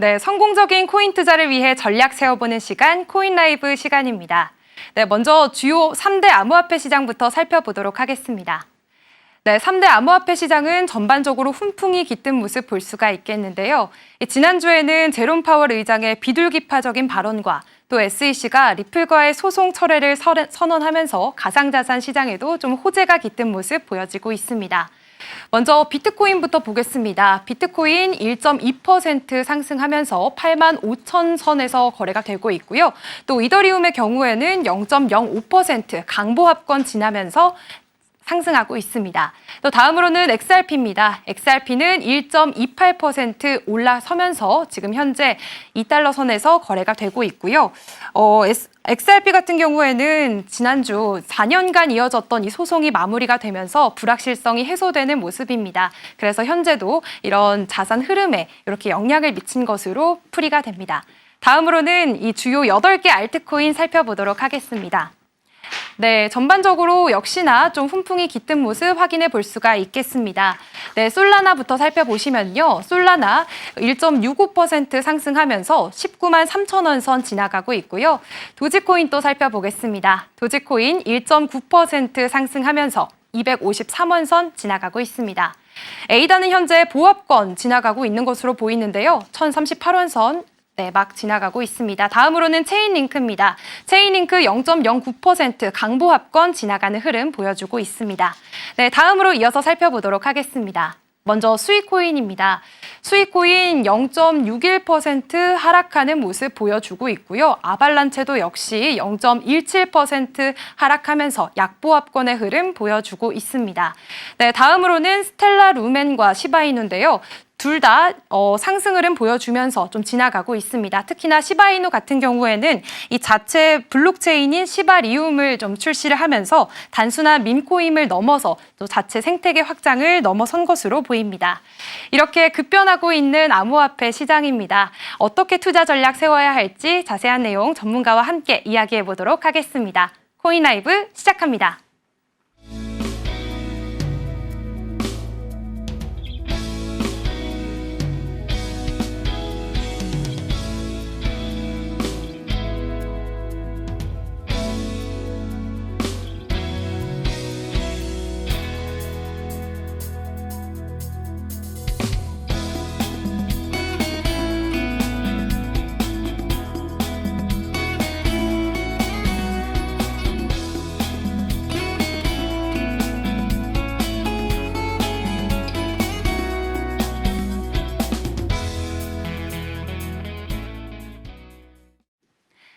네, 성공적인 코인 투자를 위해 전략 세워보는 시간, 코인 라이브 시간입니다. 네, 먼저 주요 3대 암호화폐 시장부터 살펴보도록 하겠습니다. 네, 3대 암호화폐 시장은 전반적으로 훈풍이 깃든 모습 볼 수가 있겠는데요. 지난주에는 제롬 파월 의장의 비둘기파적인 발언과 또 SEC가 리플과의 소송 철회를 선언하면서 가상자산 시장에도 좀 호재가 깃든 모습 보여지고 있습니다. 먼저 비트코인부터 보겠습니다. 비트코인 1.2% 상승하면서 8만 5천 선에서 거래가 되고 있고요. 또 이더리움의 경우에는 0.05% 강보합권 지나면서 상승하고 있습니다. 또 다음으로는 XRP입니다. XRP는 1.28% 올라서면서 지금 현재 2달러 선에서 거래가 되고 있고요. XRP 같은 경우에는 지난주 4년간 이어졌던 이 소송이 마무리가 되면서 불확실성이 해소되는 모습입니다. 그래서 현재도 이런 자산 흐름에 이렇게 영향을 미친 것으로 풀이가 됩니다. 다음으로는 이 주요 8개 알트코인 살펴보도록 하겠습니다. 네, 전반적으로 역시나 좀 훈풍이 깃든 모습 확인해 볼 수가 있겠습니다. 네, 솔라나부터 살펴보시면요. 솔라나 1.65% 상승하면서 19만 3천 원 선 지나가고 있고요. 도지코인 또 살펴보겠습니다. 도지코인 1.9% 상승하면서 253원 선 지나가고 있습니다. 에이다는 현재 보합권 지나가고 있는 것으로 보이는데요. 1038원 선 막 지나가고 있습니다. 다음으로는 체인링크입니다. 체인링크 0.09% 강보합권 지나가는 흐름 보여주고 있습니다. 네, 다음으로 이어서 살펴보도록 하겠습니다. 먼저 스위코인입니다. 스위코인 0.61% 하락하는 모습 보여주고 있고요. 아발란체도 역시 0.17% 하락하면서 약보합권의 흐름 보여주고 있습니다. 네, 다음으로는 스텔라 루멘과 시바이누인데요. 둘 다 상승 흐름 보여주면서 좀 지나가고 있습니다. 특히나 시바이누 같은 경우에는 이 자체 블록체인인 시바리움을 좀 출시를 하면서 단순한 밈코인을 넘어서 또 자체 생태계 확장을 넘어선 것으로 보입니다. 이렇게 급변하고 있는 암호화폐 시장입니다. 어떻게 투자 전략 세워야 할지 자세한 내용 전문가와 함께 이야기해 보도록 하겠습니다. 코인 라이브 시작합니다.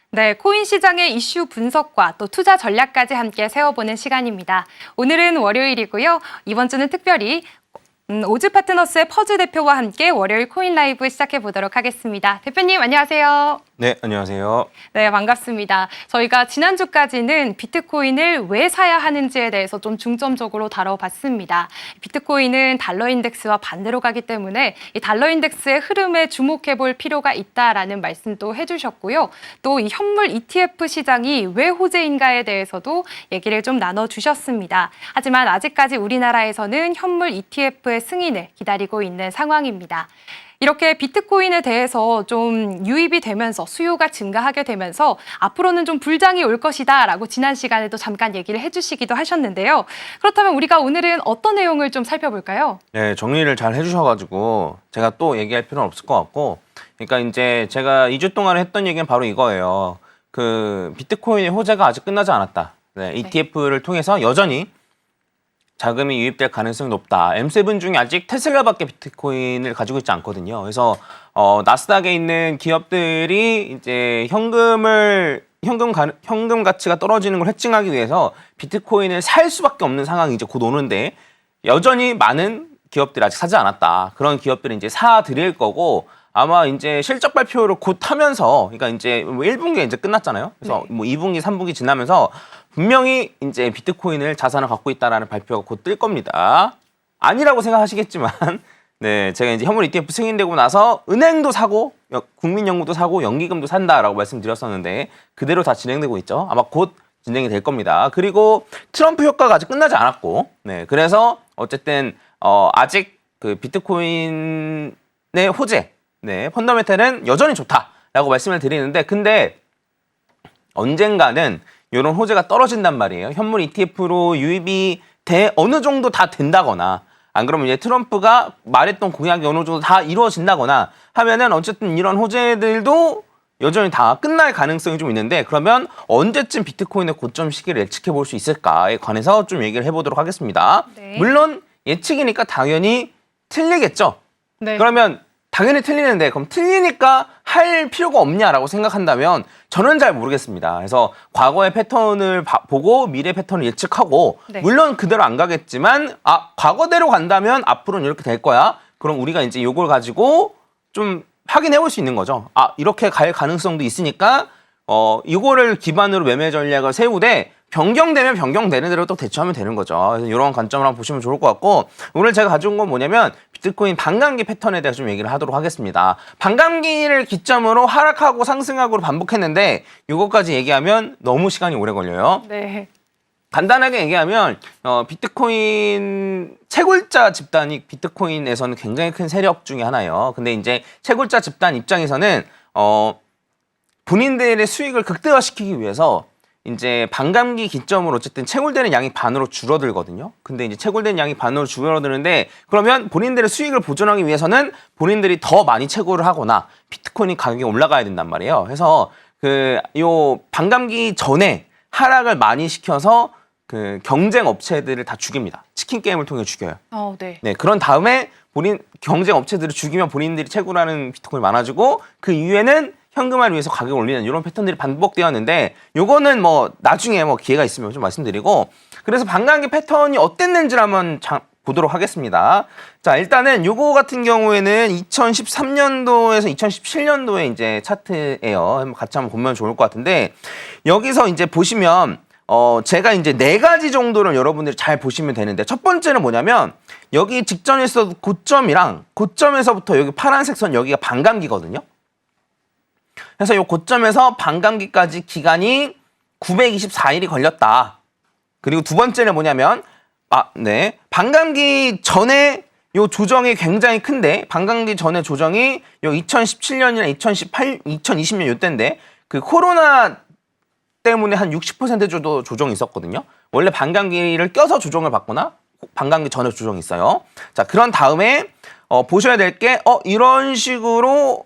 네, 코인 시장의 이슈 분석과 또 투자 전략까지 함께 세워보는 시간입니다. 오늘은 월요일이고요. 이번 주는 특별히 오즈 파트너스의 퍼즈 대표와 함께 월요일 코인 라이브 시작해 보도록 하겠습니다. 대표님 안녕하세요. 네, 안녕하세요. 네, 반갑습니다. 저희가 지난주까지는 비트코인을 왜 사야 하는지에 대해서 좀 중점적으로 다뤄봤습니다. 비트코인은 달러 인덱스와 반대로 가기 때문에 이 달러 인덱스의 흐름에 주목해 볼 필요가 있다라는 말씀도 해주셨고요. 또 이 현물 ETF 시장이 왜 호재인가에 대해서도 얘기를 좀 나눠주셨습니다. 하지만 아직까지 우리나라에서는 현물 ETF의 승인을 기다리고 있는 상황입니다. 이렇게 비트코인에 대해서 좀 유입이 되면서 수요가 증가하게 되면서 앞으로는 좀 불장이 올 것이다 라고 지난 시간에도 잠깐 얘기를 해주시기도 하셨는데요. 그렇다면 우리가 오늘은 어떤 내용을 좀 살펴볼까요? 네, 정리를 잘 해주셔가지고 제가 또 얘기할 필요는 없을 것 같고, 그러니까 이제 제가 2주 동안 했던 얘기는 바로 이거예요. 그 비트코인의 호재가 아직 끝나지 않았다. 네, ETF를 통해서 여전히 자금이 유입될 가능성이 높다. M7 중에 아직 테슬라밖에 비트코인을 가지고 있지 않거든요. 그래서 나스닥에 있는 기업들이 이제 현금 가치가 떨어지는 걸 해칭하기 위해서 비트코인을 살 수밖에 없는 상황이 이제 곧 오는데, 여전히 많은 기업들이 아직 사지 않았다. 그런 기업들은 이제 사드릴 거고, 아마 이제 실적 발표를 곧 하면서, 그러니까 이제 1분기가 이제 끝났잖아요. 그래서 뭐 2분기, 3분기 지나면서 분명히 이제 비트코인을 자산을 갖고 있다라는 발표가 곧 뜰 겁니다. 아니라고 생각하시겠지만, 네, 제가 이제 현물 ETF 승인되고 나서 은행도 사고, 국민연금도 사고, 연기금도 산다라고 말씀드렸었는데 그대로 다 진행되고 있죠. 아마 곧 진행이 될 겁니다. 그리고 트럼프 효과가 아직 끝나지 않았고, 네, 그래서 어쨌든 아직 그 비트코인의 호재, 네, 펀더멘탈은 여전히 좋다라고 말씀을 드리는데 근데 언젠가는 이런 호재가 떨어진단 말이에요. 현물 ETF로 유입이 어느 정도 다 된다거나 안 그러면 이제 트럼프가 말했던 공약이 어느 정도 다 이루어진다거나 하면은 어쨌든 이런 호재들도 여전히 다 끝날 가능성이 좀 있는데 그러면 언제쯤 비트코인의 고점 시기를 예측해 볼 수 있을까에 관해서 좀 얘기를 해보도록 하겠습니다. 네. 물론 예측이니까 당연히 틀리겠죠. 네. 그러면 당연히 틀리는데 그럼 틀리니까 할 필요가 없냐라고 생각한다면 저는 잘 모르겠습니다. 그래서 과거의 패턴을 보고 미래 패턴을 예측하고 네. 물론 그대로 안 가겠지만 과거대로 간다면 앞으로는 이렇게 될 거야. 그럼 우리가 이제 이걸 가지고 좀 확인해 볼 수 있는 거죠. 이렇게 갈 가능성도 있으니까 이거를 기반으로 매매 전략을 세우되 변경되면 변경되는 대로 또 대처하면 되는 거죠. 그래서 이런 관점을 한번 보시면 좋을 것 같고 오늘 제가 가져온 건 뭐냐면 비트코인 반감기 패턴에 대해서 좀 얘기를 하도록 하겠습니다. 반감기를 기점으로 하락하고 상승하고 반복했는데 이것까지 얘기하면 너무 시간이 오래 걸려요. 네. 간단하게 얘기하면 비트코인 채굴자 집단이 비트코인에서는 굉장히 큰 세력 중에 하나예요. 근데 이제 채굴자 집단 입장에서는 본인들의 수익을 극대화시키기 위해서 이제 반감기 기점으로 어쨌든 채굴되는 양이 반으로 줄어들거든요. 근데 이제 채굴되는 양이 반으로 줄어드는데 그러면 본인들의 수익을 보존하기 위해서는 본인들이 더 많이 채굴을 하거나 비트코인 가격이 올라가야 된단 말이에요. 그래서 요 반감기 전에 하락을 많이 시켜서 경쟁 업체들을 다 죽입니다. 치킨 게임을 통해 죽여요. 네. 네, 그런 다음에 경쟁 업체들을 죽이면 본인들이 채굴하는 비트코인이 많아지고 그 이후에는 현금화를 위해서 가격을 올리는 이런 패턴들이 반복되었는데 요거는 뭐 나중에 기회가 있으면 좀 말씀드리고 그래서 반감기 패턴이 어땠는지를 한번 보도록 하겠습니다. 자, 일단은 요거 같은 경우에는 2013년도에서 2017년도에 이제 차트예요. 같이 한번 보면 좋을 것 같은데 여기서 이제 보시면 제가 이제 4가지 정도를 여러분들이 잘 보시면 되는데 첫 번째는 뭐냐면 여기 직전에서 고점이랑 고점에서부터 여기 파란색 선 여기가 반감기거든요. 그래서 이 고점에서 반감기까지 기간이 924일이 걸렸다. 그리고 두 번째는 뭐냐면 반감기 전에 요 조정이 굉장히 큰데 반감기 전에 조정이 요 2017년이나 2020년 요때인데 그 코로나 때문에 한 60% 정도 조정이 있었거든요. 원래 반감기를 껴서 조정을 받거나 반감기 전에 조정이 있어요. 자, 그런 다음에 보셔야 될 게 이런 식으로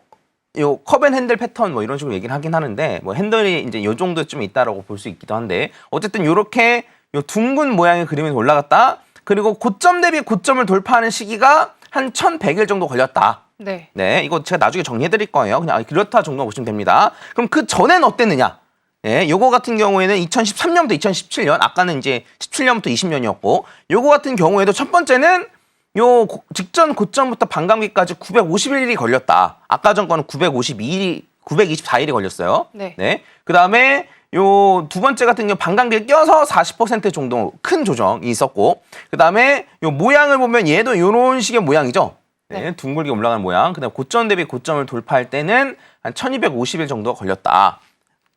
요 컵앤핸들 패턴 이런 식으로 얘기를 하긴 하는데 핸들이 이제 요 정도쯤 있다라고 볼 수 있기도 한데 어쨌든 요렇게 요 둥근 모양의 그림이 올라갔다. 그리고 고점 대비 고점을 돌파하는 시기가 한 1100일 정도 걸렸다. 네. 네, 이거 제가 나중에 정리해 드릴 거예요. 그냥 그렇다 정도 보시면 됩니다. 그럼 그 전엔 어땠느냐? 네, 요거 같은 경우에는 2013년부터 2017년, 아까는 이제 17년부터 20년이었고, 요거 같은 경우에도 첫 번째는 요 직전 고점부터 반감기까지 951일이 걸렸다. 아까 전 거는 924일이 걸렸어요. 네. 네. 그 다음에 요 두 번째 같은 경우 반감기를 껴서 40% 정도 큰 조정이 있었고, 그 다음에 요 모양을 보면 얘도 요런 식의 모양이죠. 네. 둥글게 올라가는 모양. 그 다음에 고점 대비 고점을 돌파할 때는 한 1250일 정도 걸렸다.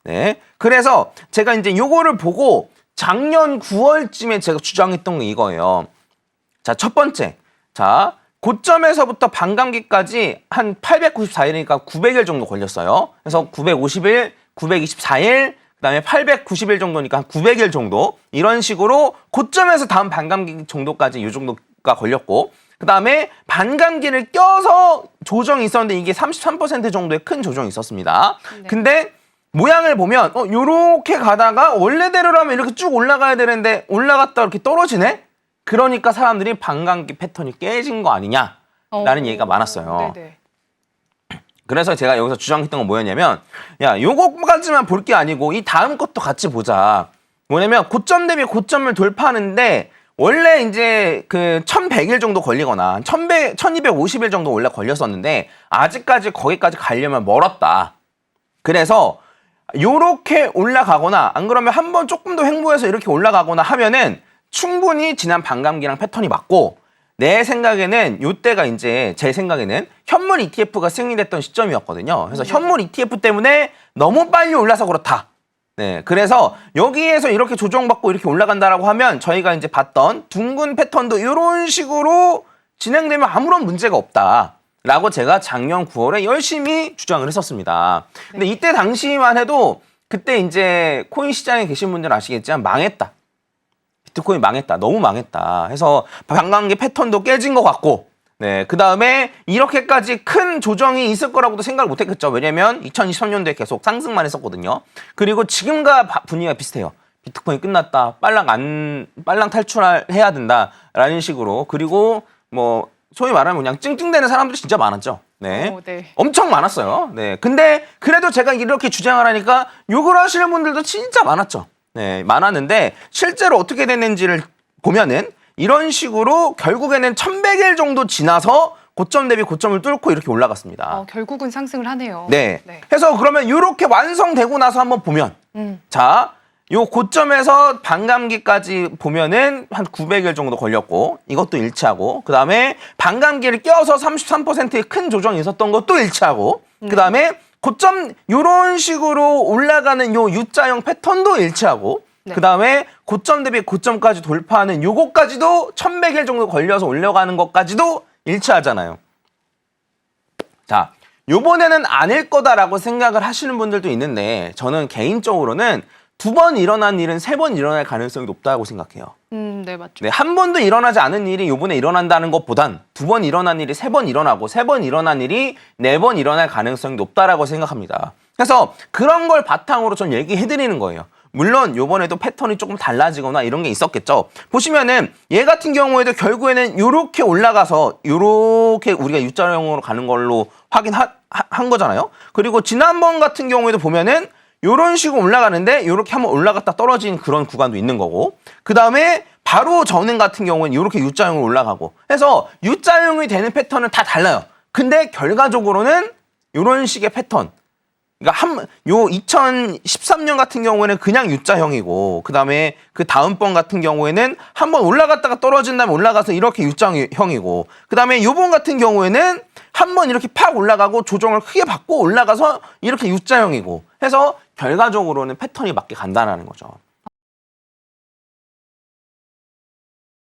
네. 그래서 제가 이제 요거를 보고 작년 9월쯤에 제가 주장했던 게 이거예요. 자, 첫 번째. 자, 고점에서부터 반감기까지 한 894일이니까 900일 정도 걸렸어요. 그래서 950일, 924일, 그다음에 890일 정도니까 한 900일 정도 이런 식으로 고점에서 다음 반감기 정도까지 이 정도가 걸렸고 그다음에 반감기를 껴서 조정이 있었는데 이게 33% 정도의 큰 조정이 있었습니다. 네. 근데 모양을 보면 요렇게 가다가 원래대로라면 이렇게 쭉 올라가야 되는데 올라갔다 이렇게 떨어지네? 그러니까 사람들이 반감기 패턴이 깨진 거 아니냐라는 얘기가 많았어요. 네네. 그래서 제가 여기서 주장했던 건 뭐였냐면 야, 요거까지만 볼 게 아니고 이 다음 것도 같이 보자. 뭐냐면 고점 대비 고점을 돌파하는데 원래 이제 그 1100일 정도 걸리거나 1250일 정도 원래 걸렸었는데 아직까지 거기까지 가려면 멀었다. 그래서 요렇게 올라가거나 안 그러면 한번 조금 더 횡보해서 이렇게 올라가거나 하면은 충분히 지난 반감기랑 패턴이 맞고 내 생각에는 요때가 이제 제 생각에는 현물 ETF가 승인됐던 시점이었거든요. 그래서 현물 ETF 때문에 너무 빨리 올라서 그렇다. 네, 그래서 여기에서 이렇게 조정받고 이렇게 올라간다라고 하면 저희가 이제 봤던 둥근 패턴도 이런 식으로 진행되면 아무런 문제가 없다. 라고 제가 작년 9월에 열심히 주장을 했었습니다. 근데 이때 당시만 해도 그때 이제 코인 시장에 계신 분들은 아시겠지만 망했다. 비트코인 망했다. 너무 망했다. 해서 반감기 패턴도 깨진 것 같고, 네. 그 다음에 이렇게까지 큰 조정이 있을 거라고도 생각을 못 했겠죠. 왜냐면 2023년도에 계속 상승만 했었거든요. 그리고 지금과 분위기가 비슷해요. 비트코인 끝났다. 빨랑 탈출해야 된다. 라는 식으로. 그리고 뭐, 소위 말하면 그냥 찡찡대는 사람들이 진짜 많았죠. 네. 네. 엄청 많았어요. 네. 근데 그래도 제가 이렇게 주장을 하니까 욕을 하시는 분들도 진짜 많았죠. 네. 많았는데 실제로 어떻게 됐는지를 보면은 이런 식으로 결국에는 1100일 정도 지나서 고점 대비 고점을 뚫고 이렇게 올라갔습니다. 결국은 상승을 하네요. 네. 해서 그러면 이렇게 완성되고 나서 한번 보면 자, 요 고점에서 반감기까지 보면은 한 900일 정도 걸렸고 이것도 일치하고 그다음에 반감기를 껴서 33%의 큰 조정이 있었던 것도 일치하고 그다음에 고점 요런 식으로 올라가는 요 U자형 패턴도 일치하고 그다음에 고점 대비 고점까지 돌파하는 요거까지도 1100일 정도 걸려서 올라가는 것까지도 일치하잖아요. 자, 요번에는 아닐 거다라고 생각을 하시는 분들도 있는데 저는 개인적으로는 2번 일어난 일은 3번 일어날 가능성이 높다고 생각해요. 네, 맞죠. 네, 한 번도 일어나지 않은 일이 요번에 일어난다는 것보단 2번 일어난 일이 3번 일어나고 3번 일어난 일이 4번 일어날 가능성이 높다라고 생각합니다. 그래서 그런 걸 바탕으로 전 얘기해드리는 거예요. 물론 요번에도 패턴이 조금 달라지거나 이런 게 있었겠죠. 보시면은 얘 같은 경우에도 결국에는 요렇게 올라가서 요렇게 우리가 U자형으로 가는 걸로 확인한 거잖아요. 그리고 지난번 같은 경우에도 보면은 요런 식으로 올라가는데 요렇게 한번 올라갔다 떨어진 그런 구간도 있는 거고 그 다음에 바로 전행 같은 경우는 요렇게 U자형으로 올라가고 해서 U자형이 되는 패턴은 다 달라요. 근데 결과적으로는 요런 식의 패턴 그러니까 요 2013년 같은 경우에는 그냥 U자형이고 그 다음에 그 다음번 같은 경우에는 한번 올라갔다가 떨어진 다음에 올라가서 이렇게 U자형이고 그 다음에 요번 같은 경우에는 한번 이렇게 팍 올라가고 조정을 크게 받고 올라가서 이렇게 U자형이고 해서 결과적으로는 패턴이 맞게 간다는 거죠.